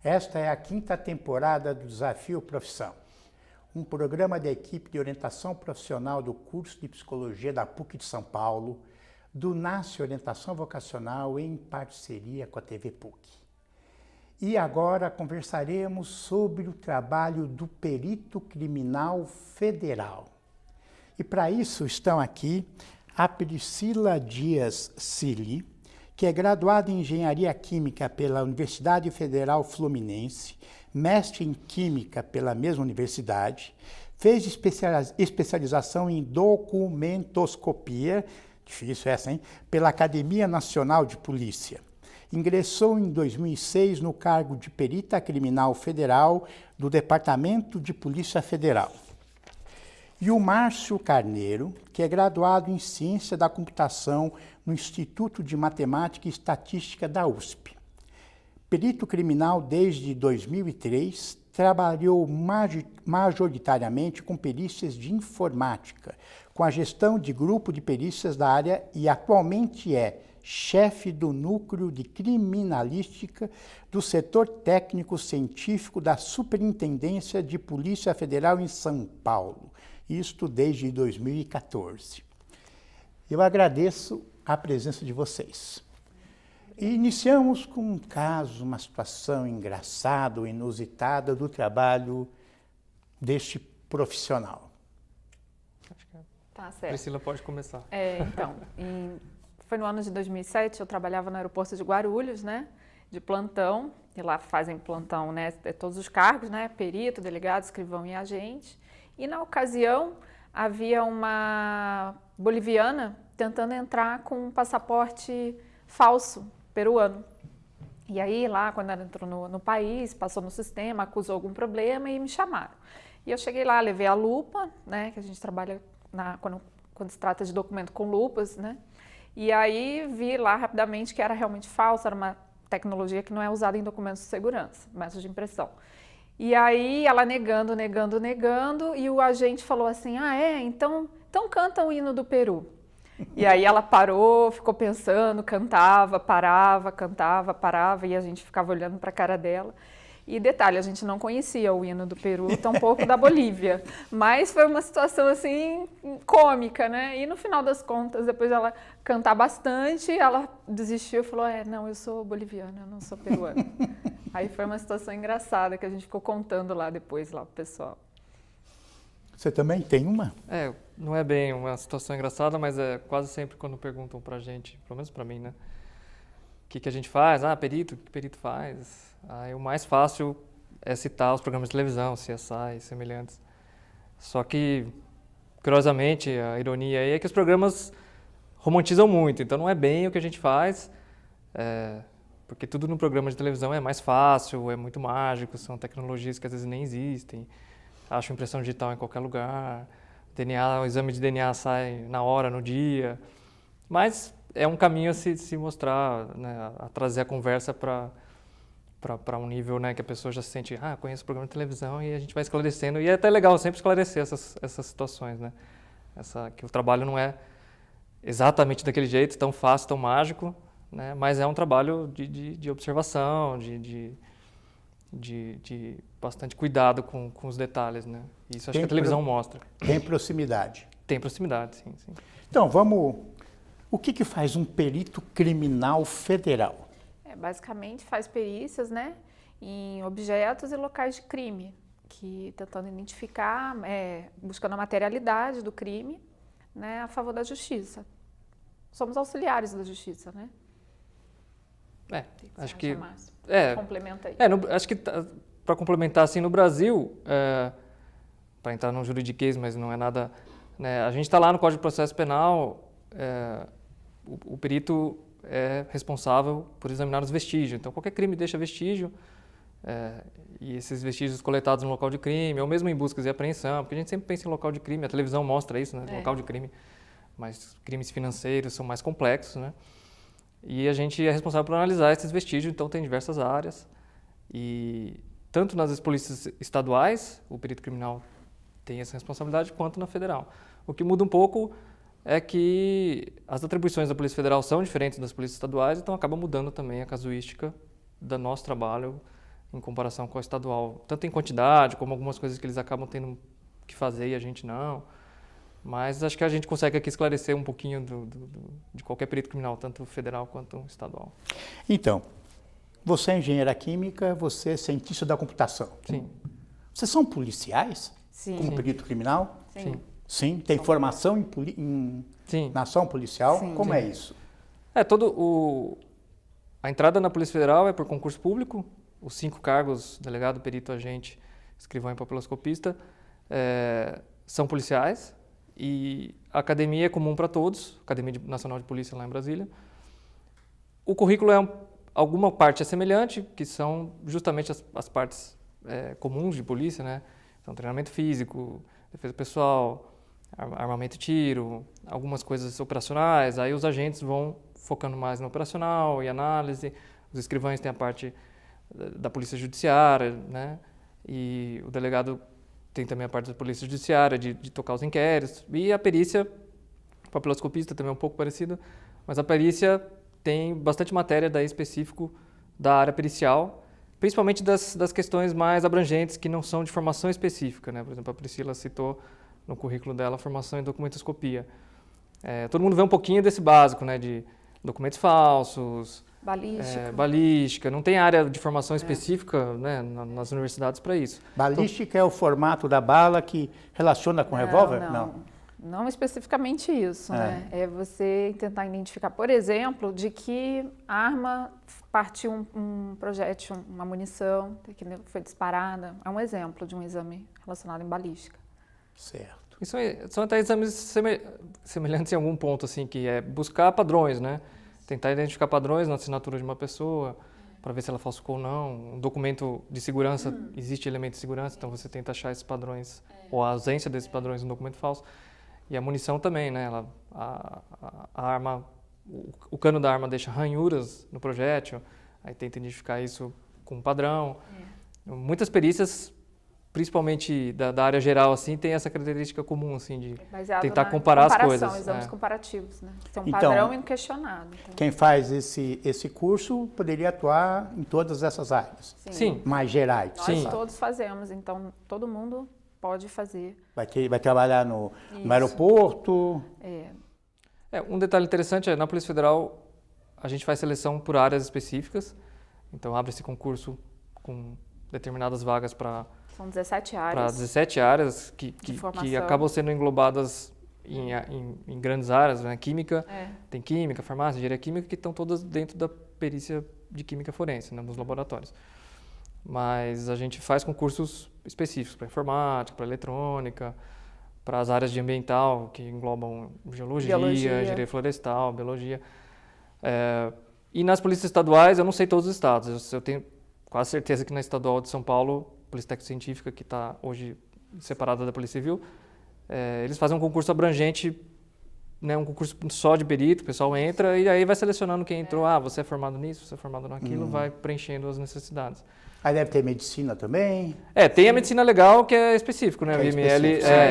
Esta é a 5ª temporada do Desafio Profissão, um programa da equipe de orientação profissional do curso de Psicologia da PUC de São Paulo, do NASCE Orientação Vocacional em parceria com a TV PUC. E agora conversaremos sobre o trabalho do perito criminal federal. E para isso estão aqui a Priscila Dias Cili, que é graduada em Engenharia Química pela Universidade Federal Fluminense, mestre em Química pela mesma universidade, fez especialização em documentoscopia, difícil essa, hein? Pela Academia Nacional de Polícia. Ingressou em 2006 no cargo de perita criminal federal do Departamento de Polícia Federal. E o Márcio Carneiro, que é graduado em Ciência da Computação no Instituto de Matemática e Estatística da USP. Perito criminal desde 2003, trabalhou majoritariamente com perícias de informática, com a gestão de grupo de perícias da área e atualmente é chefe do Núcleo de Criminalística do Setor Técnico Científico da Superintendência de Polícia Federal em São Paulo, isto desde 2014. Eu agradeço a presença de vocês. E iniciamos com um caso, uma situação engraçada ou inusitada do trabalho deste profissional. Acho que Tá certo. Priscila pode começar. Foi no ano de 2007, eu trabalhava no aeroporto de Guarulhos, né, de plantão, e lá fazem plantão, né, todos os cargos, né, perito, delegado, escrivão e agente. E na ocasião, havia uma boliviana tentando entrar com um passaporte falso, peruano. E aí, lá, quando ela entrou no país, passou no sistema, acusou algum problema e me chamaram. E eu cheguei lá, levei a lupa, né, que a gente trabalha quando se trata de documento com lupas, né, e aí vi lá rapidamente que era realmente falso, era uma tecnologia que não é usada em documentos de segurança, métodos de impressão. E aí ela negando, e o agente falou assim, então canta o hino do Peru. E aí ela parou, ficou pensando, cantava, parava, e a gente ficava olhando para a cara dela. E detalhe, a gente não conhecia o hino do Peru, tampouco da Bolívia, mas foi uma situação assim cômica, né? E no final das contas, depois dela cantar bastante, ela desistiu e falou, não, eu sou boliviana, eu não sou peruana. Aí foi uma situação engraçada que a gente ficou contando lá depois, lá pro pessoal. Você também tem uma? Não é bem uma situação engraçada, mas é quase sempre quando perguntam pra gente, pelo menos pra mim, né? O que a gente faz? Perito, o que perito faz? Aí o mais fácil é citar os programas de televisão, CSI e semelhantes. Só que, curiosamente, a ironia aí é que os programas romantizam muito, então não é bem o que a gente faz, porque tudo no programa de televisão é mais fácil, é muito mágico, são tecnologias que às vezes nem existem, acho impressão digital em qualquer lugar, o exame de DNA sai na hora, no dia, mas é um caminho a se mostrar, né, a trazer a conversa para um nível, né, que a pessoa já se sente, conheço o programa de televisão, e a gente vai esclarecendo, e é até legal sempre esclarecer essas situações, né, que o trabalho não é exatamente daquele jeito, tão fácil, tão mágico, né, mas é um trabalho de observação, de bastante cuidado com os detalhes, né, isso acho que a televisão mostra. Tem proximidade. Tem proximidade, sim. Então, o que faz um perito criminal federal? Basicamente faz perícias, né, em objetos e locais de crime, tentando identificar, buscando a materialidade do crime, né, a favor da justiça. Somos auxiliares da justiça, né? Acho que... Complementa aí. Acho que para complementar, assim, no Brasil, para entrar no juridiquês, mas não é nada... Né, a gente está lá no Código de Processo Penal, o perito é responsável por examinar os vestígios. Então, qualquer crime deixa vestígio, e esses vestígios coletados no local de crime, ou mesmo em buscas e apreensão, porque a gente sempre pensa em local de crime, a televisão mostra isso, né, local de crime, mas crimes financeiros são mais complexos, né? E a gente é responsável por analisar esses vestígios, então tem diversas áreas, e tanto nas polícias estaduais, o perito criminal tem essa responsabilidade, quanto na federal. O que muda um pouco é que as atribuições da Polícia Federal são diferentes das polícias estaduais, então acaba mudando também a casuística do nosso trabalho em comparação com a estadual, tanto em quantidade, como algumas coisas que eles acabam tendo que fazer e a gente não. Mas acho que a gente consegue aqui esclarecer um pouquinho de qualquer perito criminal, tanto federal quanto estadual. Então, você é engenheira química, você é cientista da computação. Sim. Vocês são policiais? Sim. Como perito criminal? Sim. Sim. Tem formação Sim. na ação policial? Sim. Como é isso? A entrada na Polícia Federal é por concurso público. Os 5 cargos, delegado, perito, agente, escrivão e papiloscopista, são policiais. E a academia é comum para todos, Academia Nacional de Polícia lá em Brasília. O currículo alguma parte é semelhante, que são justamente as partes comuns de polícia, né? Então, treinamento físico, defesa pessoal, armamento e tiro, algumas coisas operacionais. Aí os agentes vão focando mais no operacional e análise. Os escrivães têm a parte da polícia judiciária, né? E o delegado tem também a parte da polícia judiciária, de tocar os inquéritos. E a perícia, o papiloscopista também é um pouco parecido, mas a perícia tem bastante matéria daí específico da área pericial, principalmente das questões mais abrangentes que não são de formação específica, né? Por exemplo, a Priscila citou no currículo dela a formação em documentoscopia. Todo mundo vê um pouquinho desse básico, né? De documentos falsos, balística. Não tem área de formação específica, né, nas universidades para isso. Balística é o formato da bala que relaciona com revólver? Não especificamente isso, né? É você tentar identificar, por exemplo, de que arma partiu um projétil, uma munição que foi disparada. É um exemplo de um exame relacionado em balística. Certo. Isso são até exames semelhantes em algum ponto, assim, que é buscar padrões, né? Tentar identificar padrões na assinatura de uma pessoa, para ver se ela falsificou ou não. Um documento de segurança, existe elemento de segurança, então você tenta achar esses padrões, ou a ausência desses padrões no documento falso. E a munição também, né? A arma, o cano da arma deixa ranhuras no projétil, aí tenta identificar isso com um padrão. Muitas perícias, principalmente da área geral, assim, tem essa característica comum, assim, de tentar comparar as coisas. Exames comparativos, né? Tem um Então, padrão inquestionável. Então. Quem faz esse curso poderia atuar em todas essas áreas. Sim. Mais gerais. Nós todos fazemos, então todo mundo pode fazer. Vai trabalhar no aeroporto. Um detalhe interessante na Polícia Federal a gente faz seleção por áreas específicas, então abre esse concurso com determinadas vagas para... São 17 áreas. Para 17 áreas que acabam sendo englobadas em grandes áreas, né? Química, tem química, farmácia, engenharia química, que estão todas dentro da perícia de química forense, né? Nos laboratórios. Mas a gente faz concursos específicos para informática, para eletrônica, para as áreas de ambiental, que englobam geologia, engenharia florestal, biologia. E nas polícias estaduais, eu não sei todos os estados, eu tenho quase certeza que na estadual de São Paulo, Polícia Técnico Científica, que está hoje separada da Polícia Civil, eles fazem um concurso abrangente, né, um concurso só de perito, o pessoal entra e aí vai selecionando quem entrou, você é formado nisso, você é formado naquilo, vai preenchendo as necessidades. Aí deve ter medicina também? Tem a medicina legal que é específico, né? O IML,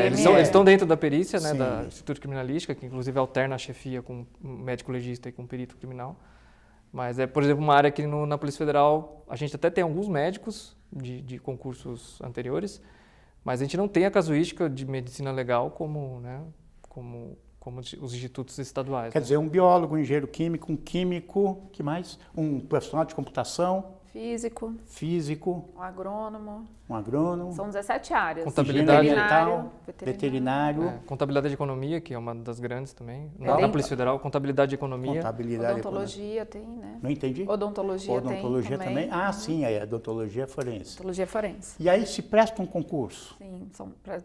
eles estão dentro da perícia, né, da Instituto Criminalística, que inclusive alterna a chefia com um médico legista e com um perito criminal. Mas por exemplo, uma área que na Polícia Federal a gente até tem alguns médicos de concursos anteriores, mas a gente não tem a casuística de medicina legal como os institutos estaduais. Quer dizer, um biólogo, um engenheiro químico, um químico, que mais? Um profissional de computação. Físico. Um agrônomo. São 17 áreas. Contabilidade. Veterinário. Contabilidade e economia, que é uma das grandes também. Na Polícia Federal, contabilidade e economia. Odontologia tem, né? Não entendi? Odontologia também. Sim, a odontologia forense. Odontologia forense. E aí se presta um concurso? Sim,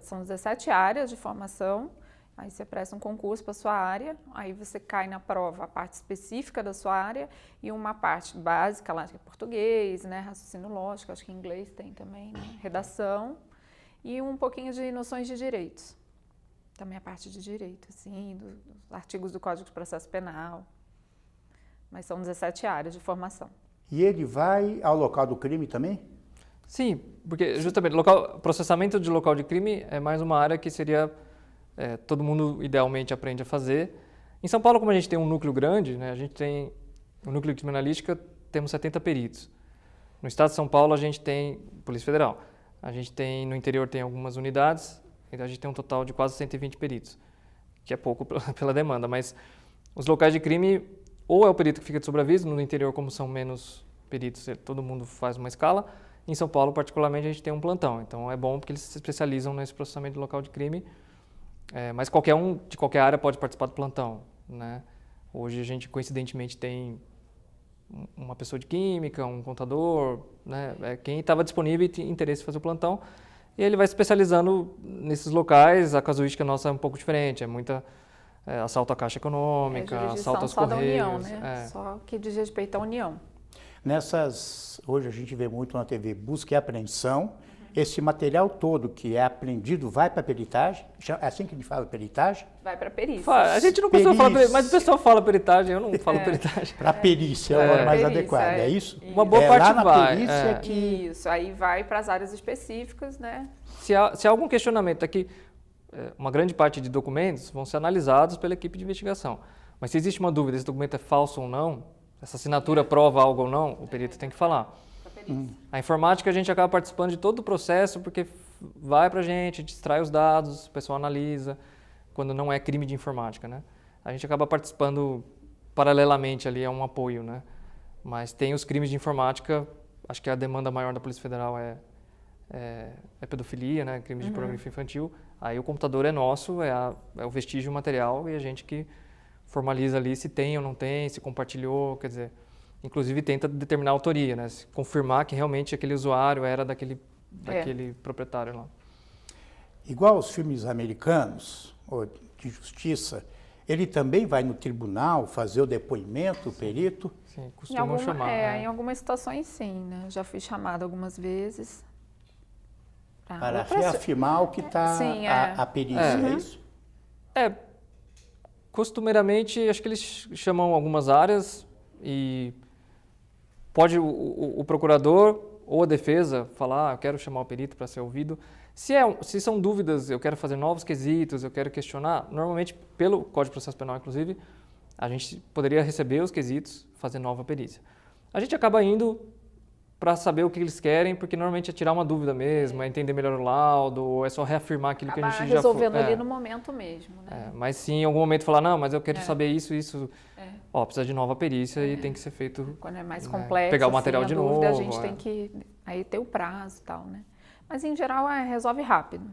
são 17 áreas de formação. Aí você presta um concurso para a sua área, aí você cai na prova a parte específica da sua área e uma parte básica lá, que é português, né, raciocínio lógico, acho que em inglês tem também, né, redação, e um pouquinho de noções de direitos. Também a parte de direito, assim, dos artigos do Código de Processo Penal. Mas são 17 áreas de formação. E ele vai ao local do crime também? Sim, porque justamente processamento de local de crime é mais uma área que seria... todo mundo idealmente aprende a fazer. Em São Paulo, como a gente tem um núcleo grande, né, a gente tem o núcleo de criminalística, temos 70 peritos. No estado de São Paulo, a gente tem Polícia Federal. A gente tem, no interior tem algumas unidades, então a gente tem um total de quase 120 peritos, que é pouco pela demanda, mas os locais de crime, ou é o perito que fica de sobreaviso, no interior, como são menos peritos, todo mundo faz uma escala. Em São Paulo, particularmente, a gente tem um plantão, então é bom porque eles se especializam nesse processamento de local de crime, mas qualquer um de qualquer área pode participar do plantão, né? Hoje a gente, coincidentemente, tem uma pessoa de química, um contador, né? Quem estava disponível e tinha interesse em fazer o plantão, e ele vai se especializando nesses locais. A casuística nossa é um pouco diferente, é muita assalto à Caixa Econômica, assalto aos só Correios. da União, né? Só que diz respeito à União. Hoje a gente vê muito na TV busca e apreensão. Esse material todo que é apreendido vai para a peritagem? É assim que a gente fala, peritagem? Vai para perícia. A gente não costuma falar peritagem, mas o pessoal fala peritagem, eu não falo peritagem. Para a perícia é o mais perícia, adequado, é isso? Uma boa parte lá na vai. perícia que... Isso, aí vai para as áreas específicas, né? Se há algum questionamento aqui, uma grande parte de documentos vão ser analisados pela equipe de investigação. Mas se existe uma dúvida, esse documento é falso ou não, essa assinatura prova algo ou não, o perito tem que falar. A informática, a gente acaba participando de todo o processo, porque vai para a gente extrai os dados, o pessoal analisa, quando não é crime de informática, né? A gente acaba participando paralelamente ali, é um apoio, né? Mas tem os crimes de informática, acho que a demanda maior da Polícia Federal é pedofilia, né? Crimes de pornografia infantil. Aí o computador é nosso, é o vestígio material, e a gente que formaliza ali se tem ou não tem, se compartilhou, quer dizer... Inclusive tenta determinar a autoria, né? Se confirmar que realmente aquele usuário era daquele proprietário lá. Igual os filmes americanos, ou de justiça, ele também vai no tribunal fazer o depoimento, o perito? Sim, costumam chamar. Em algumas situações sim, né? Já fui chamada algumas vezes. Para reafirmar o que está a perícia, é isso? Costumeiramente, acho que eles chamam algumas áreas e pode o procurador ou a defesa falar, eu quero chamar o perito para ser ouvido. Se são dúvidas, eu quero fazer novos quesitos, eu quero questionar, normalmente, pelo Código de Processo Penal, inclusive, a gente poderia receber os quesitos, fazer nova perícia. A gente acaba indo para saber o que eles querem, porque normalmente é tirar uma dúvida mesmo, é entender melhor o laudo, ou é só reafirmar aquilo que a gente já resolvendo ali no momento mesmo, né? Mas sim, em algum momento falar, não, mas eu quero saber isso. Precisa de nova perícia e tem que ser feito... Quando é mais complexo, pegar o material de novo. A gente tem que aí ter o prazo e tal, né? Mas em geral resolve rápido.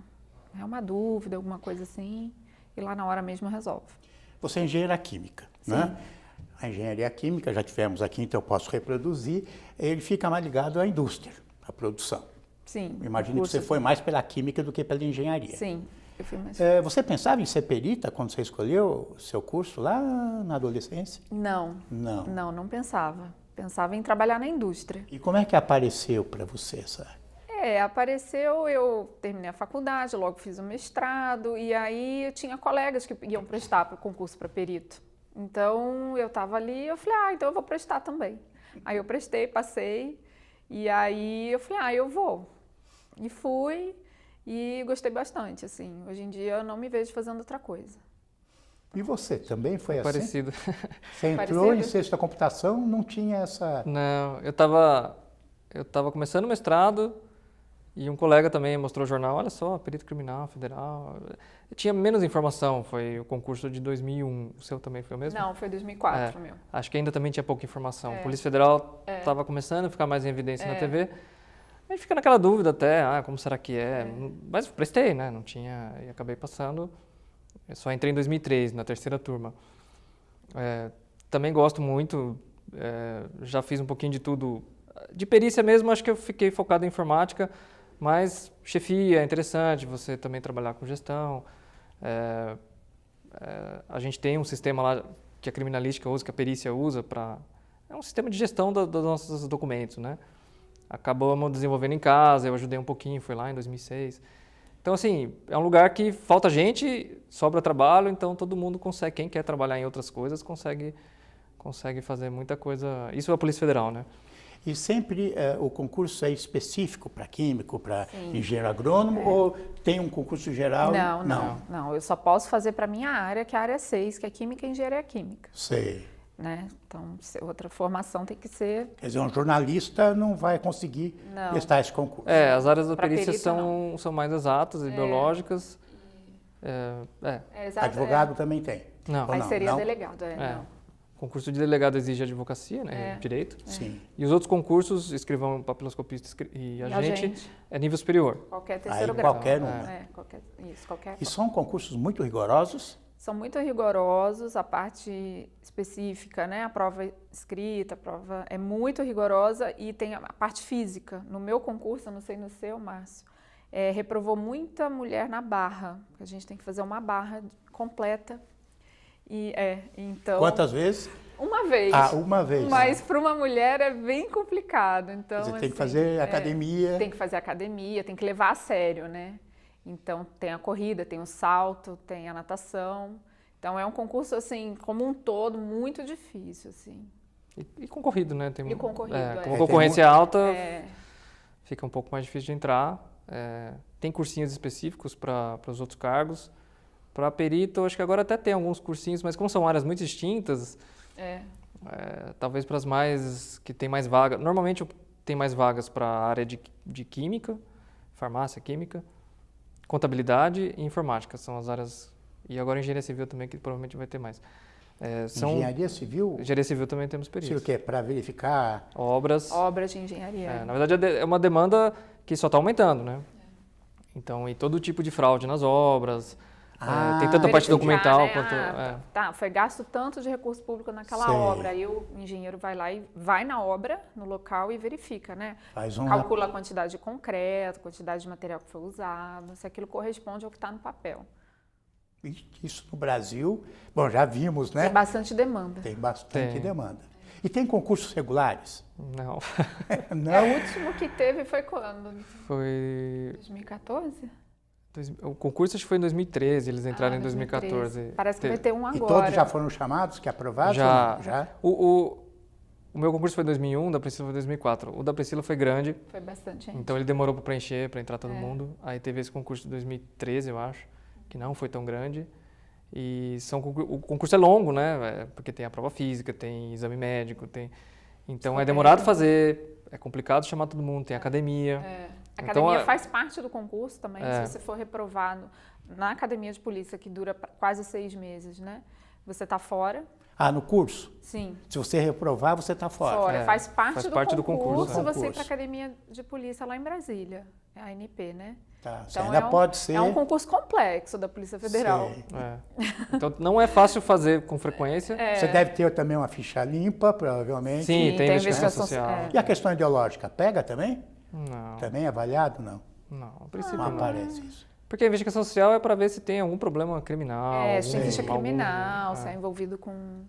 É uma dúvida, alguma coisa assim, e lá na hora mesmo resolve. Você é engenheira química, né? A engenharia química, já tivemos aqui, então eu posso reproduzir, ele fica mais ligado à indústria, à produção. Sim. Imagino que você foi mais pela química do que pela engenharia. Sim, eu fui mais... Você pensava em ser perita quando você escolheu o seu curso lá na adolescência? Não pensava. Pensava em trabalhar na indústria. E como é que apareceu para você essa... Apareceu, eu terminei a faculdade, logo fiz o mestrado, e aí eu tinha colegas que iam prestar para o concurso para perito. Então, eu estava ali, eu falei, então eu vou prestar também. Aí eu prestei, passei, e aí eu falei, eu vou. E fui, e gostei bastante, assim. Hoje em dia eu não me vejo fazendo outra coisa. E você, também foi assim? Parecido. Você entrou em ciência da computação, não tinha essa... Não, eu estava começando o mestrado, e um colega também mostrou o jornal, olha só, perito criminal federal. Eu tinha menos informação, foi o concurso de 2001. O seu também foi o mesmo? Não, foi 2004 o meu. Acho que ainda também tinha pouca informação. Polícia Federal estava começando a ficar mais em evidência na TV. A gente fica naquela dúvida até, como será que é? Mas prestei, né? Não tinha, e acabei passando. Eu só entrei em 2003, na terceira turma. Também gosto muito, já fiz um pouquinho de tudo. De perícia mesmo, acho que eu fiquei focado em informática, mas chefia é interessante, você também trabalhar com gestão. A gente tem um sistema lá que a criminalística usa, que a perícia usa, é um sistema de gestão dos nossos documentos, né? Acabamos desenvolvendo em casa, eu ajudei um pouquinho, foi lá em 2006. Então, assim, é um lugar que falta gente, sobra trabalho, então todo mundo consegue, quem quer trabalhar em outras coisas, consegue fazer muita coisa. Isso é a Polícia Federal, né? E sempre o concurso é específico para químico, para engenheiro agrônomo, ou tem um concurso geral? Não. Eu só posso fazer para a minha área, que é a área 6, que é Química e Engenharia Química. Sei. né? Então, outra formação tem que ser... Quer dizer, um jornalista não vai conseguir Não. prestar esse concurso. As áreas da Pra perícia perito, são mais exatas e biológicas. Exato, Advogado também tem. Não. Ou Aí não? seria Não? delegado, O concurso de delegado exige advocacia, né? Direito. Sim. E os outros concursos, escrivão, papiloscopista e agente, é nível superior. Qualquer Aí terceiro grau. qualquer um. Qualquer. E são concursos muito rigorosos. São muito rigorosos, a parte específica, né? A prova escrita, a prova é muito rigorosa e tem a parte física. No meu concurso, eu não sei no seu, Márcio, reprovou muita mulher na barra. A gente tem que fazer uma barra completa. Então... Quantas vezes? Uma vez. Uma vez. Mas para uma mulher é bem complicado. Então, Você tem que fazer academia. Tem que fazer academia, tem que levar a sério, né? Então, tem a corrida, tem o salto, tem a natação. Então, é um concurso, assim, como um todo, muito difícil, assim. E concorrido, né? E concorrido, Como a concorrência é alta, fica um pouco mais difícil de entrar. Tem cursinhos específicos para os outros cargos. Para perito, eu acho que agora até tem alguns cursinhos, mas como são áreas muito distintas, talvez para as mais que tem mais vagas. Normalmente tem mais vagas para a área de química, farmácia, química, contabilidade e informática. São as áreas. E agora engenharia civil também, que provavelmente vai ter mais. Engenharia civil? Engenharia civil também temos peritos. Isso o quê? Para verificar... Obras. Obras de engenharia. Na verdade, é uma demanda que só está aumentando, né? Então, e todo tipo de fraude nas obras. Tem tanto a parte documental quanto... Foi gasto tanto de recurso público naquela Sei. obra. Aí o engenheiro vai lá e vai na obra, no local, e verifica, né? Faz Calcula a quantidade de concreto, quantidade de material que foi usado, se aquilo corresponde ao que está no papel. Isso no Brasil, bom, já vimos, né? Tem bastante demanda. Tem bastante demanda. E tem concursos regulares? Não. Não? O último que teve foi quando? Foi... 2014? O concurso acho que foi em 2013, eles entraram em 2014. Parece que vai ter um agora. E todos já foram chamados, que aprovaram? Já. O meu concurso foi em 2001, o da Priscila foi em 2004. O da Priscila foi grande. Foi bastante gente. Então ele demorou para preencher, para entrar todo mundo. Aí teve esse concurso de 2013, eu acho, que não foi tão grande. E o concurso é longo, né? Porque tem a prova física, tem exame médico, então é demorado fazer, é complicado chamar todo mundo, tem academia. A academia faz parte do concurso também, se você for reprovado na academia de polícia, que dura quase 6 meses, né? Você está fora. No curso? Sim. Se você reprovar, você está fora. Faz parte do concurso do você ir para a academia de polícia lá em Brasília, a ANP, né? Tá, Então ainda pode ser... É um concurso complexo da Polícia Federal. Então não é fácil fazer com frequência. Você deve ter também uma ficha limpa, provavelmente. Sim, tem investigação social. E a questão ideológica, pega também? Não. Também é avaliado? Não. Não, a princípio Não não. aparece isso. Porque a investigação social é para ver se tem algum problema criminal. Se tem ficha criminal, se é envolvido com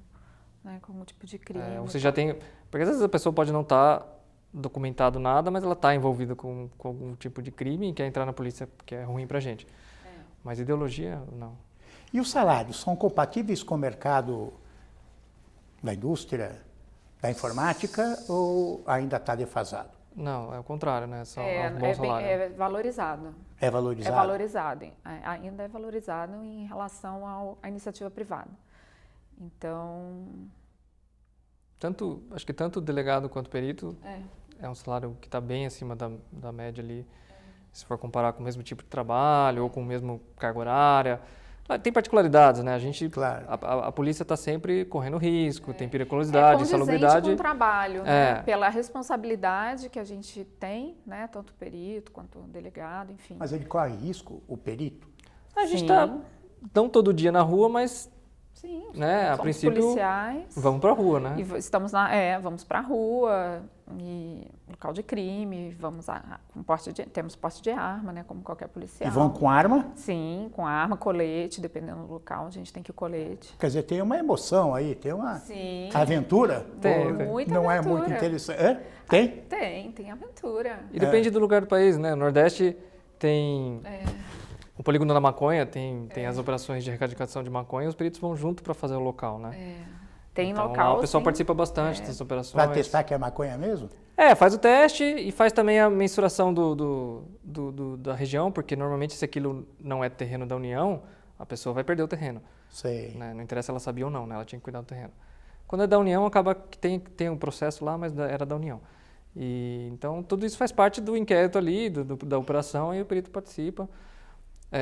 algum tipo de crime. Você já tem... Porque às vezes a pessoa pode não estar documentado nada, mas ela está envolvida com algum tipo de crime e quer entrar na polícia, que é ruim para a gente. Mas ideologia, não. E os salários são compatíveis com o mercado da indústria, da informática, ou ainda está defasado? Não, é o contrário, né? Só um bom salário. É valorizado. É valorizado? É valorizado. Ainda é valorizado em relação à iniciativa privada. Então... Acho que tanto o delegado quanto o perito é um salário que está bem acima da média ali, se for comparar com o mesmo tipo de trabalho ou com o mesmo carga horária. Tem particularidades, né? Claro. A polícia está sempre correndo risco, tem periculosidade, insalubridade. Com o trabalho, né? Pela responsabilidade que a gente tem, né? Tanto o perito quanto o delegado, enfim. Mas ele corre risco, o perito? A gente está não todo dia na rua, mas sim, né? A princípio policiais. Vamos para a rua, né? E vamos para a rua, e local de crime, temos porte de arma, né? Como qualquer policial. E vão com arma? Sim, com arma, colete, dependendo do local, a gente tem que ir colete. Quer dizer, tem uma emoção aí, tem uma aventura? Tem. Muita não aventura. É muito interessante? Tem? Tem aventura. E depende do lugar do país, né? No Nordeste tem o polígono da maconha, tem as operações de erradicação de maconha, os peritos vão junto para fazer o local, né? Tem então, local, o pessoal sim. participa bastante das operações. Para testar que é maconha mesmo? Faz o teste e faz também a mensuração da região, porque normalmente se aquilo não é terreno da União, a pessoa vai perder o terreno. Sei. Né? Não interessa ela sabia ou não, né? Ela tinha que cuidar do terreno. Quando é da União, acaba que tem um processo lá, mas era da União. E, então, tudo isso faz parte do inquérito ali, da operação, e o perito participa.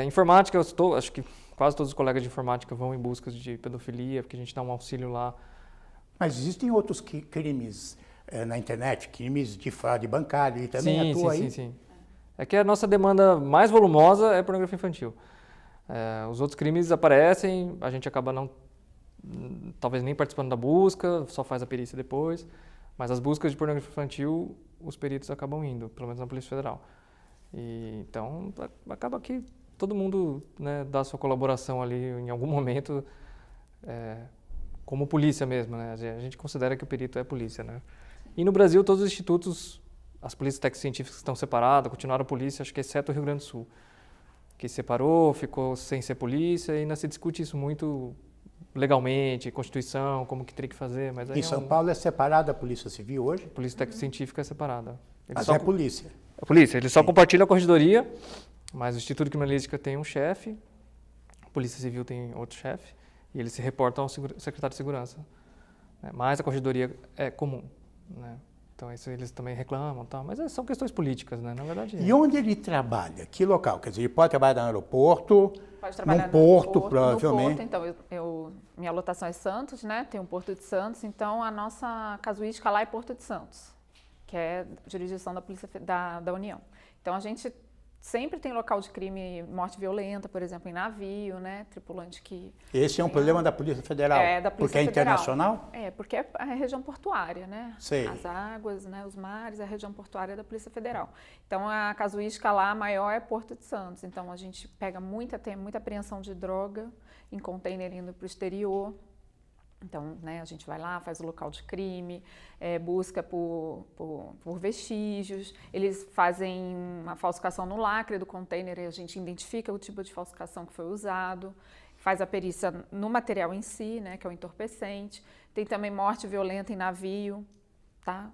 Informática, acho que quase todos os colegas de informática vão em busca de pedofilia, porque a gente dá um auxílio lá. Mas existem outros crimes na internet, crimes de fraude bancária, e também atua aí? Sim. É que a nossa demanda mais volumosa é pornografia infantil. Os outros crimes aparecem, a gente acaba talvez nem participando da busca, só faz a perícia depois, mas as buscas de pornografia infantil, os peritos acabam indo, pelo menos na Polícia Federal. E, então, acaba que todo mundo, né, dá sua colaboração ali em algum momento, como polícia mesmo, né? A gente considera que o perito é polícia, né? E no Brasil, todos os institutos, as polícias técnico-científicas estão separadas, continuaram a polícia, acho que exceto o Rio Grande do Sul, que separou, ficou sem ser polícia, e ainda se discute isso muito legalmente, Constituição, como que teria que fazer. Mas aí em São Paulo é separada a Polícia Civil hoje? A Polícia Técnico-Científica é separada. Mas é polícia? É polícia, eles só compartilham a corregedoria, mas o Instituto de Criminalística tem um chefe, a Polícia Civil tem outro chefe, e eles se reportam ao secretário de Segurança. Né? Mas a corregedoria é comum, né? Então isso eles também reclamam, tal, mas são questões políticas, né? Na verdade. E onde ele trabalha? Que local? Quer dizer, ele pode trabalhar no aeroporto, pode trabalhar num porto, provavelmente. No porto, então, minha lotação é Santos, né? Tem um Porto de Santos, então a nossa casuística lá é Porto de Santos, que é jurisdição da Polícia da União. Então a gente sempre tem local de crime, morte violenta, por exemplo, em navio, né? Tripulante que... Esse é um problema da Polícia Federal? É, da Polícia porque é Federal. internacional? Porque é a região portuária, né? Sei. As águas, né? Os mares, é a região portuária da Polícia Federal. Então a casuística lá maior é Porto de Santos. Então a gente tem muita apreensão de droga em container indo para o exterior. Então, né, a gente vai lá, faz o local de crime, busca por vestígios, eles fazem uma falsificação no lacre do container e a gente identifica o tipo de falsificação que foi usado, faz a perícia no material em si, né, que é o entorpecente. Tem também morte violenta em navio, tá?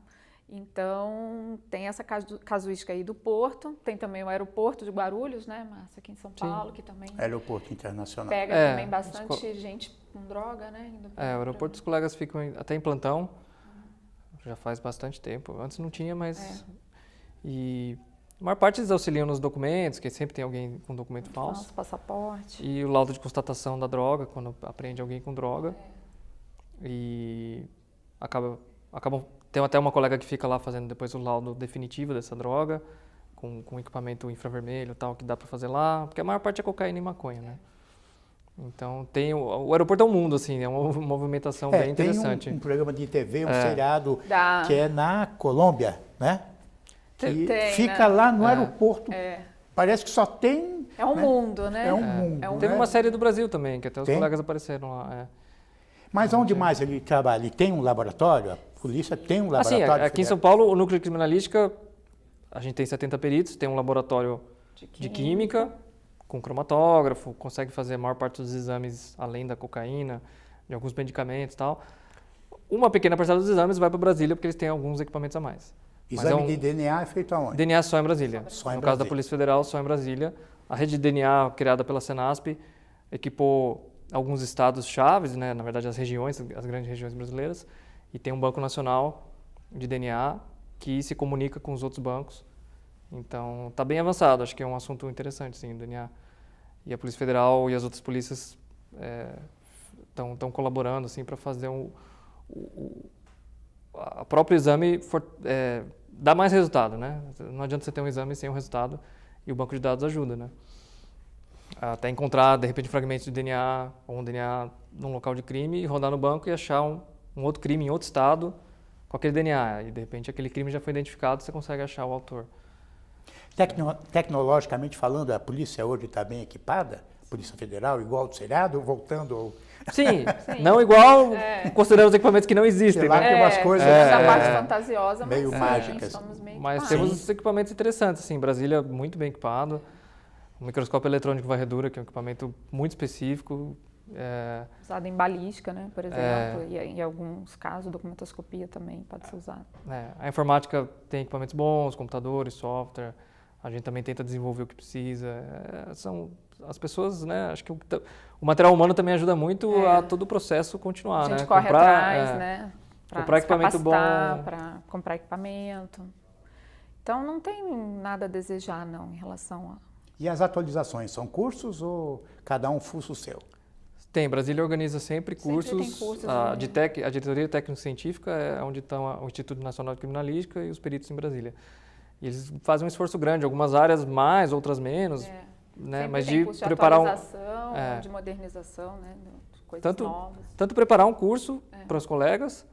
Então, tem essa casuística aí do porto, tem também o aeroporto de Guarulhos, né, Márcia, aqui em São Paulo, que também Aeroporto internacional. pega também bastante gente com droga, né? O aeroporto dos colegas ficam até em plantão, já faz bastante tempo. Antes não tinha, mas... E a maior parte eles auxiliam nos documentos, que sempre tem alguém com documento falso. Passaporte. E o laudo de constatação da droga, quando apreende alguém com droga. E acabam... Tem até uma colega que fica lá fazendo depois o laudo definitivo dessa droga, com equipamento infravermelho e tal, que dá para fazer lá, porque a maior parte é cocaína e maconha, né? Então, o aeroporto é um mundo, assim, é uma movimentação bem interessante. Tem um programa de TV, um seriado, que é na Colômbia, né? Que fica lá no aeroporto. Parece que só tem... É um mundo, né? É um mundo. Teve uma série do Brasil também, que até os colegas apareceram lá. Mas onde mais ele trabalha? Ele tem um laboratório? A polícia tem um laboratório? Assim, aqui em São Paulo, o núcleo de criminalística, a gente tem 70 peritos, tem um laboratório de química, com cromatógrafo, consegue fazer a maior parte dos exames além da cocaína, de alguns medicamentos e tal. Uma pequena parcela dos exames vai para Brasília, porque eles têm alguns equipamentos a mais. Exame de DNA é feito aonde? DNA só em Brasília. Só em no Brasília. caso da Polícia Federal, só em Brasília. A rede de DNA criada pela Senasp equipou alguns estados chaves, né, na verdade as regiões, as grandes regiões brasileiras, e tem um banco nacional de DNA que se comunica com os outros bancos. Então, está bem avançado, acho que é um assunto interessante, sim, o DNA. E a Polícia Federal e as outras polícias estão colaborando, assim, para fazer o próprio exame dar mais resultado, né? Não adianta você ter um exame sem um resultado, e o banco de dados ajuda, né? Até encontrar, de repente, fragmentos de DNA ou um DNA num local de crime e rodar no banco e achar um outro crime em outro estado com aquele DNA. E, de repente, aquele crime já foi identificado, você consegue achar o autor. Tecnologicamente falando, a polícia hoje está bem equipada? A Polícia Federal, igual do seriado, voltando ao... Sim, não igual, considerando os equipamentos que não existem. Lá tem umas coisas... essa parte fantasiosa, meio mágicas. Mas temos uns equipamentos interessantes, assim, Brasília muito bem equipado. O microscópio eletrônico varredura, que é um equipamento muito específico. Usado em balística, né, por exemplo, e em alguns casos, documentoscopia também pode ser usado. A informática tem equipamentos bons, computadores, software. A gente também tenta desenvolver o que precisa. São as pessoas, né, acho que o material humano também ajuda muito a todo o processo continuar, A gente né? corre atrás, né? Para comprar equipamento bom. para comprar equipamento. Então, não tem nada a desejar, não, em relação a... E as atualizações são cursos ou cada um fuça o seu? Tem, Brasília organiza sempre cursos. Sempre tem cursos, A Diretoria Técnico-Científica é onde estão o Instituto Nacional de Criminalística e os peritos em Brasília. E eles fazem um esforço grande, algumas áreas mais, outras menos, né? Sempre Mas tem de curso de preparar atualização, de modernização, né? De coisas novas. tanto preparar um curso para os colegas,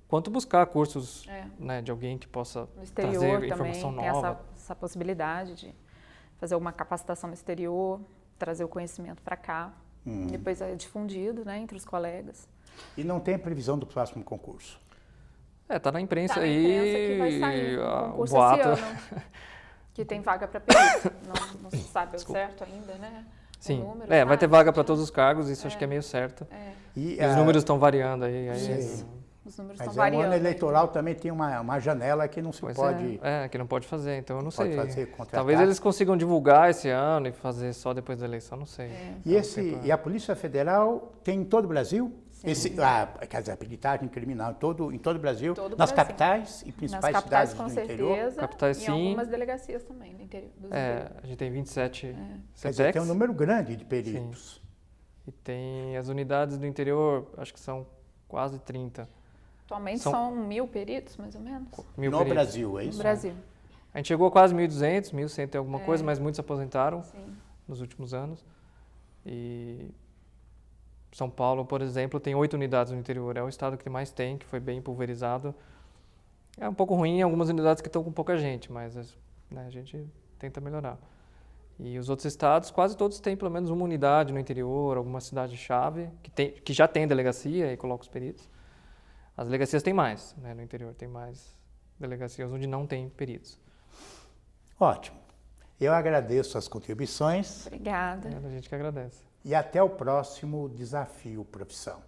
quanto buscar cursos, né, de alguém que possa No exterior trazer também informação tem nova. essa possibilidade de fazer alguma capacitação no exterior, trazer o conhecimento para cá. Depois é difundido, né, entre os colegas. E não tem previsão do próximo concurso? Tá na imprensa Tá na aí, imprensa que vai sair um o concurso boato. esse ano, que tem vaga para perito. Não se sabe ao certo ainda, né? Sim, O número, vai sabe? ter vaga para todos os cargos, isso acho que é meio certo. E, E os números estão variando aí. Os números mas estão o variando. ano eleitoral também tem uma janela que não se Pois pode... que não pode fazer, então eu não Pode sei. fazer, contratar. Talvez eles consigam divulgar esse ano e fazer só depois da eleição, não sei. E a Polícia Federal tem em todo o Brasil? Quer dizer, a habilitagem criminal em todo o Brasil, Todo o nas Brasil. capitais e principais Nas capitais, cidades com do interior? certeza, Capitais, e sim. algumas delegacias também do interior. A gente tem 27 Quer dizer, CETECs tem um número grande de peritos. e tem as unidades do interior, acho que são quase 30. Atualmente São- são 1.000 peritos, mais ou menos, Mil No peritos. Brasil, é no isso? Brasil. A gente chegou a quase 1.200, 1.100 e alguma coisa, mas muitos se aposentaram Sim. nos últimos anos. E São Paulo, por exemplo, tem 8 unidades no interior. É o estado que mais tem, que foi bem pulverizado. É um pouco ruim em algumas unidades que estão com pouca gente, mas né, a gente tenta melhorar. E os outros estados, quase todos têm pelo menos uma unidade no interior, alguma cidade-chave, que já tem delegacia e coloca os peritos. As delegacias têm mais, né, no interior, tem mais delegacias onde não tem peritos. Ótimo. Eu agradeço as contribuições Obrigada. A gente que agradece. e até o próximo Desafio Profissão.